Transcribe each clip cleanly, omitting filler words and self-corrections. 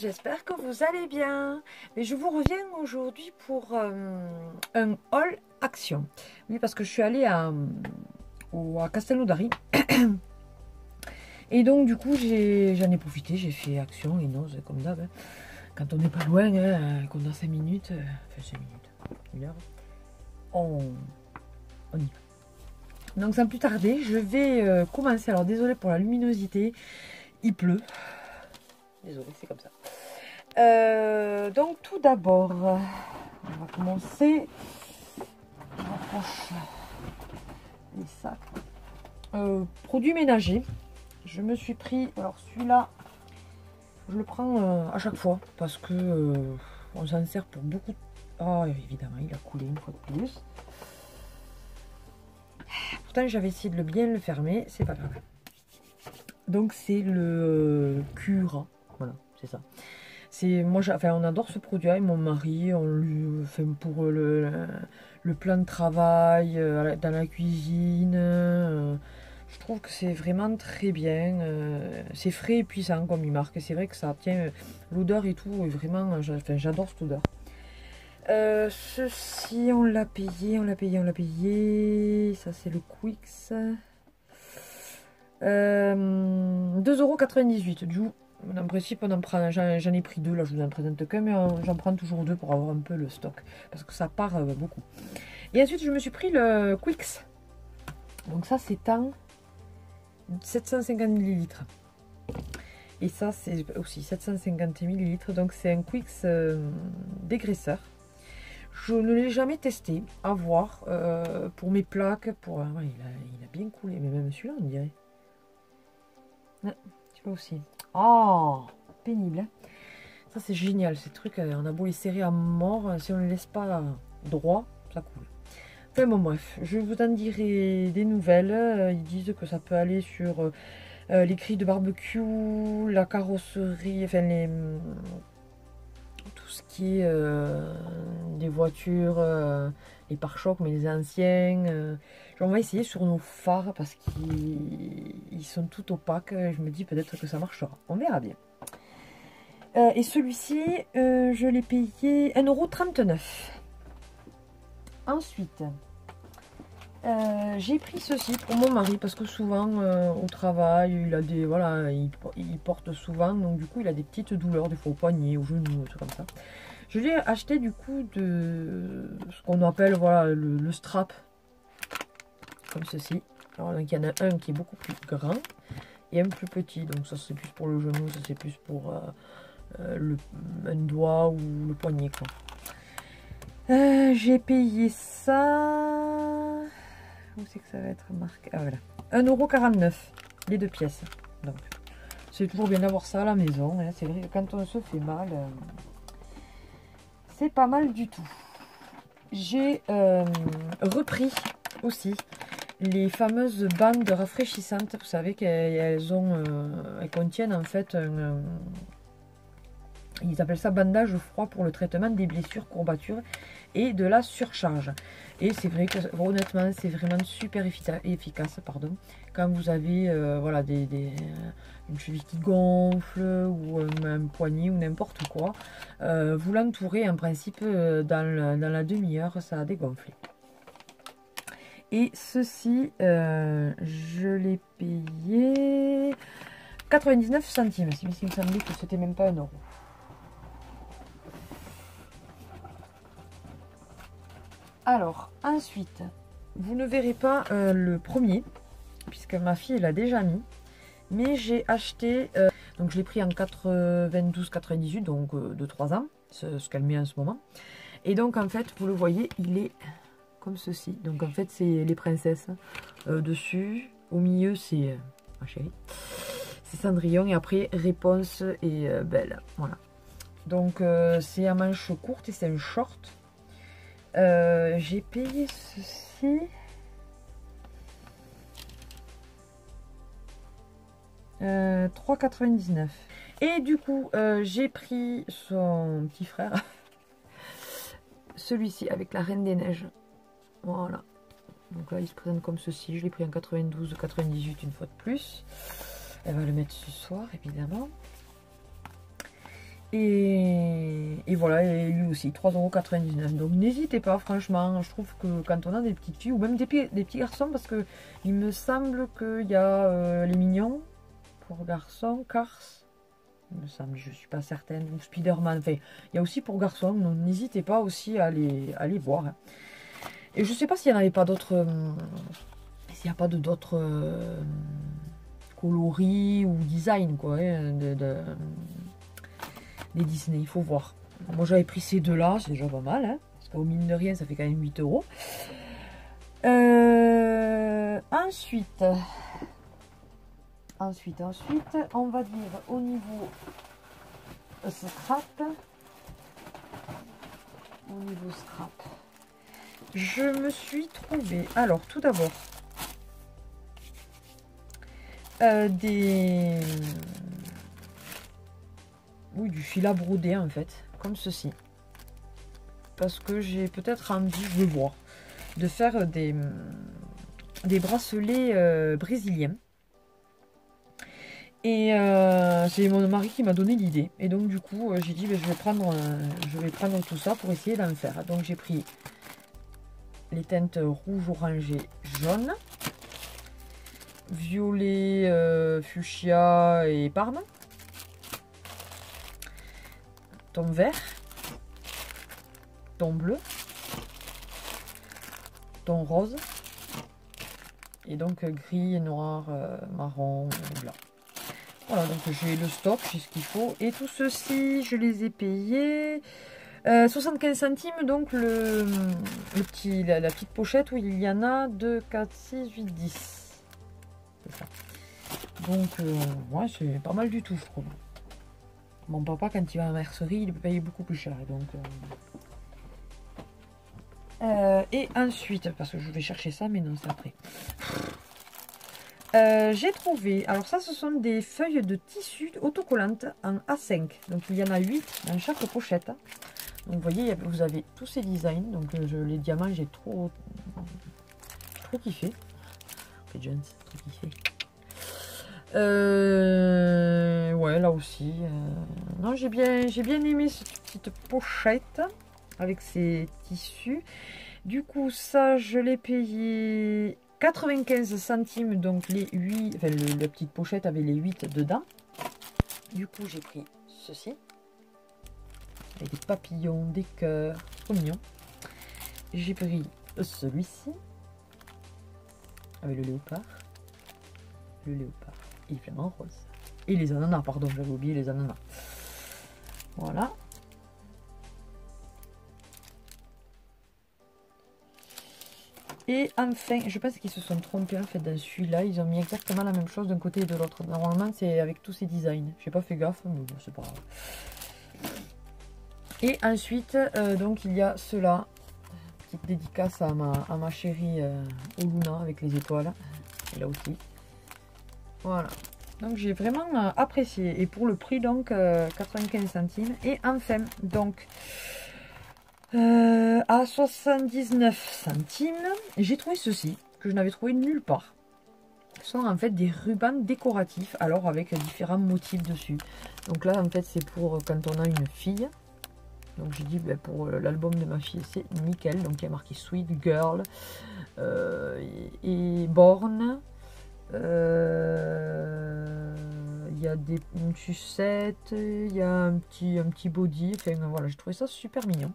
j'espère que vous allez bien. Mais je vous reviens aujourd'hui pour un haul action. Oui, parce que je suis allée à Castelnaudary. Et donc du coup j'en ai profité, j'ai fait action et nose comme d'hab. Hein. Quand on n'est pas loin, hein, qu'on a 5 minutes, enfin 5 minutes, une heure, on y va. Donc sans plus tarder, je vais commencer. Alors désolé pour la luminosité, il pleut. Désolé, c'est comme ça. Donc tout d'abord, on va commencer. Je rapproche les sacs. Produits ménagers. Je me suis pris, alors celui-là, je le prends à chaque fois parce que on s'en sert pour beaucoup. Ah, évidemment, il a coulé une fois de plus. Pourtant, j'avais essayé de bien le fermer, c'est pas grave. Donc, c'est le Cura. Voilà, c'est ça. Moi, enfin, on adore ce produit avec mon mari. On lui fait pour le plan de travail, dans la cuisine. Je trouve que c'est vraiment très bien. C'est frais et puissant comme il marque. C'est vrai que ça tient l'odeur et tout. Et vraiment, enfin, j'adore cette odeur. Ceci, on l'a payé. Ça, c'est le Quix. 2,98 €. Du coup, en principe, on en prend. J'en ai pris deux. Là, je vous en présente qu'un, mais j'en prends toujours deux pour avoir un peu le stock. Parce que ça part beaucoup. Et ensuite, je me suis pris le Quix. Donc ça, c'est en 750 ml. Et ça, c'est aussi 750 ml. Donc, c'est un Quix dégraisseur. Je ne l'ai jamais testé. À voir. Pour mes plaques. Ouais, il a bien coulé. Mais même celui-là, on dirait. Ouais, tu vois aussi. Oh, pénible. Hein, ça, c'est génial. Ces trucs, on a beau les serrer à mort. Si on ne les laisse pas droit, ça coule. Enfin bon, bref, je vous en dirai des nouvelles. Ils disent que ça peut aller sur les grilles de barbecue, la carrosserie, enfin tout ce qui est des voitures, les pare-chocs, mais les anciens. On va essayer sur nos phares parce qu'ils sont tout opaques. Je me dis peut-être que ça marchera. On verra bien. Et celui-ci, je l'ai payé 1,39 €. Ensuite, j'ai pris ceci pour mon mari parce que souvent au travail, il a des il porte souvent, donc du coup il a des petites douleurs des fois au poignet, au genou, tout comme ça. Je l'ai acheté du coup de ce qu'on appelle le strap, comme ceci. Alors donc, il y en a un qui est beaucoup plus grand et un plus petit, donc ça c'est plus pour le genou, ça c'est plus pour un doigt ou le poignet quoi. J'ai payé ça. Où c'est que ça va être marqué? Ah voilà. 1,49 €. Les deux pièces. Donc, c'est toujours bien d'avoir ça à la maison. Hein. C'est vrai que quand on se fait mal, c'est pas mal du tout. J'ai repris aussi les fameuses bandes rafraîchissantes. Vous savez qu'elles contiennent en fait ils appellent ça bandage froid pour le traitement des blessures, courbatures et de la surcharge. Et c'est vrai que honnêtement, c'est vraiment super efficace, pardon, quand vous avez une cheville qui gonfle ou un poignet ou n'importe quoi. Vous l'entourez en principe dans la demi-heure, ça a dégonflé. Et ceci, je l'ai payé 99 centimes. Il me semblait que c'était même pas 1 €. Alors, ensuite, vous ne verrez pas le premier, puisque ma fille l'a déjà mis. Mais j'ai acheté, donc je l'ai pris en 92,98, donc de 3 ans, ce qu'elle met en ce moment. Et donc, en fait, vous le voyez, il est comme ceci. Donc, en fait, c'est les princesses dessus. Au milieu, c'est ma chérie. C'est Cendrillon. Et après, Réponse et Belle. Voilà. Donc, c'est à manches courtes et c'est un short. J'ai payé ceci 3,99 €. Et du coup, j'ai pris son petit frère, celui-ci avec la Reine des Neiges. Voilà. Donc là, il se présente comme ceci. Je l'ai pris en 92,98 une fois de plus. Elle va le mettre ce soir, évidemment. Et voilà, et lui aussi, 3,99 €. Donc n'hésitez pas, franchement, je trouve que quand on a des petites filles, ou même des petits garçons, parce que il me semble qu'il y a les mignons pour garçons, Cars, il me semble, je suis pas certaine, ou Spider-Man, enfin, il y a aussi pour garçons, donc n'hésitez pas aussi à les voir. Hein. Et je sais pas s'il n'y en avait pas d'autres, s'il n'y a pas d'autres coloris ou design, quoi, hein, des Disney, il faut voir. Moi j'avais pris ces deux-là, c'est déjà pas mal, hein, parce qu'au mine de rien, ça fait quand même 8 €. Ensuite, on va dire au niveau scrap. Je me suis trouvé, alors tout d'abord, du fil à broder en fait, comme ceci. Parce que j'ai peut-être envie, je veux voir, de faire des bracelets brésiliens. Et c'est mon mari qui m'a donné l'idée. Et donc du coup, j'ai dit, je vais prendre tout ça pour essayer d'en faire. Donc j'ai pris les teintes rouge, orangé, jaune, violet, fuchsia et parme, ton vert, ton bleu, ton rose, et donc gris, noir, marron, blanc. Voilà, donc j'ai le stock, j'ai ce qu'il faut. Et tout ceci, je les ai payés 75 centimes, donc la petite pochette où il y en a 2, 4, 6, 8, 10. C'est ça. Donc, ouais, c'est pas mal du tout, je trouve. Mon papa, quand il va à la mercerie, il peut payer beaucoup plus cher. Donc, et ensuite, parce que je vais chercher ça, mais non, c'est après. J'ai trouvé, alors ça ce sont des feuilles de tissu autocollantes en A5, donc il y en a 8 dans chaque pochette. Donc vous voyez, vous avez tous ces designs, donc les diamants j'ai trop kiffé. Pigeons, trop kiffé. Ouais, là aussi, non, j'ai bien aimé cette petite pochette avec ces tissus. Du coup ça je l'ai payé 95 centimes, donc les 8, enfin la petite pochette avait les 8 dedans. Du coup, j'ai pris ceci. Avec des papillons, des cœurs, trop mignon. J'ai pris celui-ci. Avec le léopard. Et les flamants roses. Et les ananas, pardon, j'avais oublié les ananas. Voilà. Et enfin, je pense qu'ils se sont trompés en fait dans celui-là. Ils ont mis exactement la même chose d'un côté et de l'autre. Normalement, c'est avec tous ces designs. J'ai pas fait gaffe, mais bon, c'est pas grave. Et ensuite, donc il y a cela. Petite dédicace à ma chérie Oluna avec les étoiles. Et là aussi. Voilà. Donc j'ai vraiment apprécié. Et pour le prix, donc 95 centimes. Et enfin, donc... à 79 centimes, j'ai trouvé ceci, que je n'avais trouvé nulle part. Ce sont en fait des rubans décoratifs, alors avec différents motifs dessus. Donc là, en fait, c'est pour quand on a une fille. Donc j'ai dit, ben, pour l'album de ma fille, c'est nickel. Donc il y a marqué Sweet Girl et Born. Il y a une sucette, il y a un petit body. Enfin voilà, j'ai trouvé ça super mignon.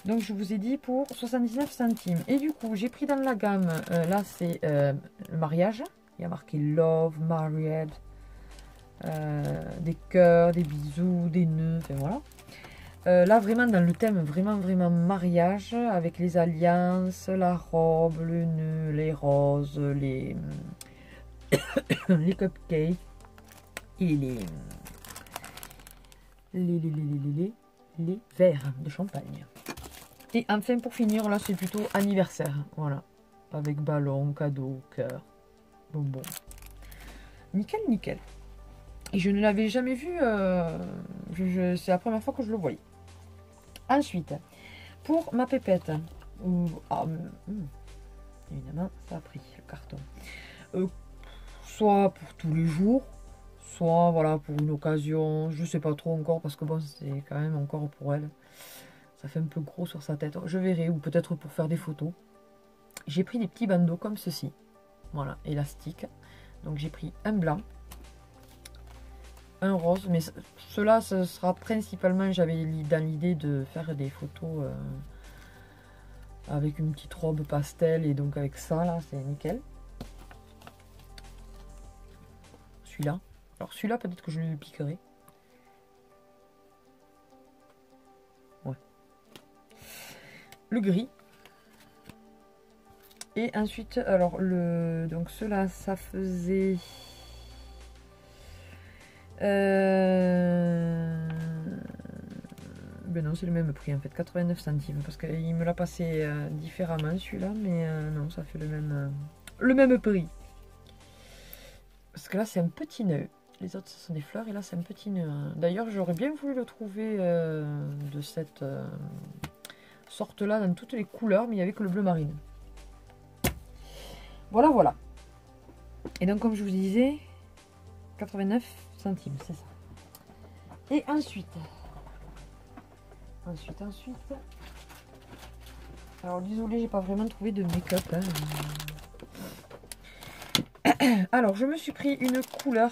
Donc je vous ai dit pour 79 centimes. Et du coup, j'ai pris dans la gamme, là c'est le mariage. Il y a marqué Love, Married, des cœurs, des bisous, des nœuds, enfin voilà. Là vraiment dans le thème vraiment mariage, avec les alliances, la robe, le nœud, les roses, les cupcakes et les verres de champagne. Et enfin, pour finir, là, c'est plutôt anniversaire. Voilà. Avec ballon, cadeau, cœur, bonbon. Nickel, nickel. Et je ne l'avais jamais vu. C'est la première fois que je le voyais. Ensuite, pour ma pépette. Évidemment, ça a pris le carton. Soit pour tous les jours, soit voilà pour une occasion, je sais pas trop encore parce que bon c'est quand même encore pour elle. Ça fait un peu gros sur sa tête, je verrai, ou peut-être pour faire des photos. J'ai pris des petits bandeaux comme ceci, voilà, élastiques. Donc j'ai pris un blanc, un rose, mais cela ce sera principalement, j'avais dans l'idée de faire des photos avec une petite robe pastel, et donc avec ça là c'est nickel. Celui-là, alors celui-là peut-être que je le piquerai. Ouais. Le gris. Et ensuite, alors donc ceux-là, ça faisait ben non, c'est le même prix en fait, 89 centimes, parce qu'il me l'a passé différemment celui-là, mais non, ça fait le même prix. Parce que là, c'est un petit nœud. Les autres, ce sont des fleurs, et là, c'est un petit nœud. D'ailleurs, j'aurais bien voulu le trouver de cette sorte-là, dans toutes les couleurs, mais il n'y avait que le bleu marine. Voilà, voilà. Et donc, comme je vous disais, 89 centimes, c'est ça. Et ensuite... Alors, désolé, j'ai pas vraiment trouvé de make-up. Alors, je me suis pris une couleur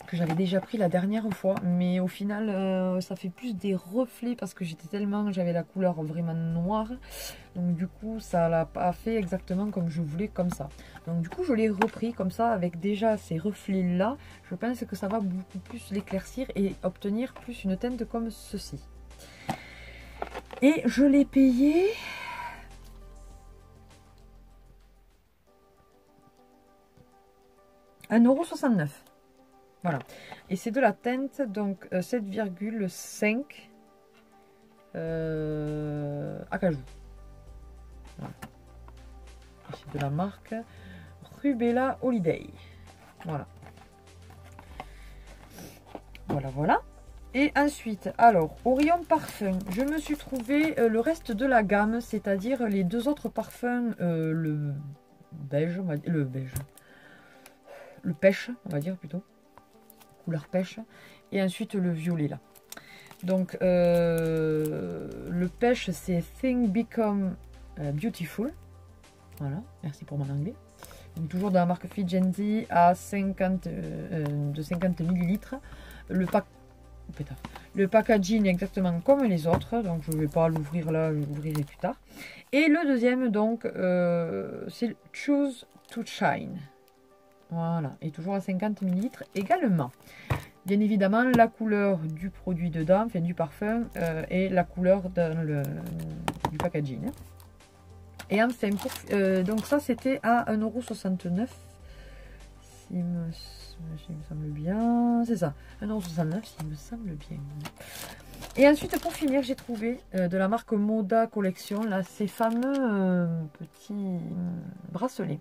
que j'avais déjà pris la dernière fois, mais au final, ça fait plus des reflets parce que j'avais la couleur vraiment noire. Donc, du coup, ça l'a pas fait exactement comme je voulais, comme ça. Donc, du coup, je l'ai repris comme ça avec déjà ces reflets-là. Je pense que ça va beaucoup plus l'éclaircir et obtenir plus une teinte comme ceci. Et je l'ai payé... €1,69 €. Voilà. Et c'est de la teinte, donc 7,5 acajou. Voilà. C'est de la marque Rubella Holiday. Voilà. Voilà, voilà. Et ensuite, alors, au rayon parfum, je me suis trouvé le reste de la gamme, c'est-à-dire les deux autres parfums, le beige, on va dire, le pêche, on va dire plutôt, couleur pêche, et ensuite le violet là. Donc, le pêche, c'est Thing Become Beautiful. Voilà, merci pour mon anglais. Donc, toujours de la marque Fenty à 50 ml. Le packaging est exactement comme les autres, donc je ne vais pas l'ouvrir là, je l'ouvrirai plus tard. Et le deuxième, donc, c'est Choose to Shine. Voilà, et toujours à 50 ml également. Bien évidemment, la couleur du produit dedans, enfin du parfum, et la couleur du packaging. Et enfin, donc ça c'était à 1,69 €, s'il me semble bien. C'est ça, 1,69 € s'il me semble bien. Et ensuite, pour finir, j'ai trouvé de la marque Moda Collection, là, ces fameux petits bracelets.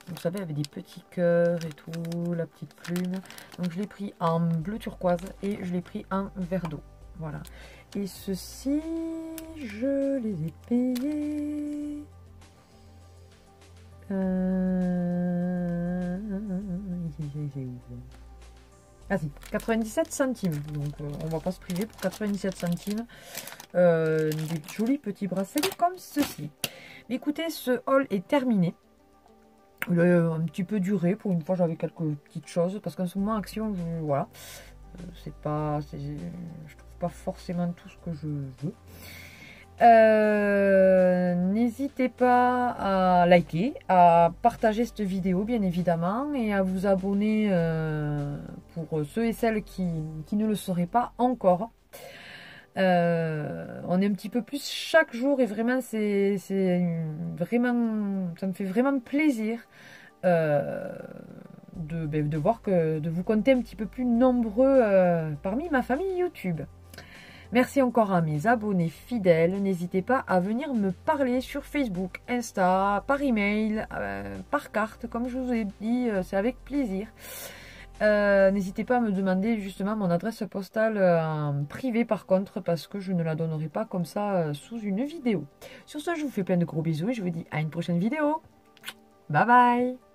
Vous savez, avec des petits cœurs et tout, la petite plume. Donc, je l'ai pris en bleu turquoise et je l'ai pris en vert d'eau. Voilà. Et ceci, je les ai payés. Ah si, 97 centimes. Donc, on va pas se priver pour 97 centimes. Des jolis petits bracelets comme ceci. Mais écoutez, ce haul est terminé. Il a un petit peu duré, pour une fois j'avais quelques petites choses, parce qu'en ce moment Action, voilà, je trouve pas forcément tout ce que je veux. N'hésitez pas à liker, à partager cette vidéo bien évidemment, et à vous abonner pour ceux et celles qui ne le seraient pas encore. On est un petit peu plus chaque jour, et vraiment ça me fait vraiment plaisir de voir de vous compter un petit peu plus nombreux parmi ma famille YouTube. Merci encore à mes abonnés fidèles. N'hésitez pas à venir me parler sur Facebook, Insta, par email, par carte, comme je vous ai dit, c'est avec plaisir. N'hésitez pas à me demander justement mon adresse postale en privé par contre, parce que je ne la donnerai pas comme ça sous une vidéo. Sur ce, je vous fais plein de gros bisous et je vous dis à une prochaine vidéo. Bye bye.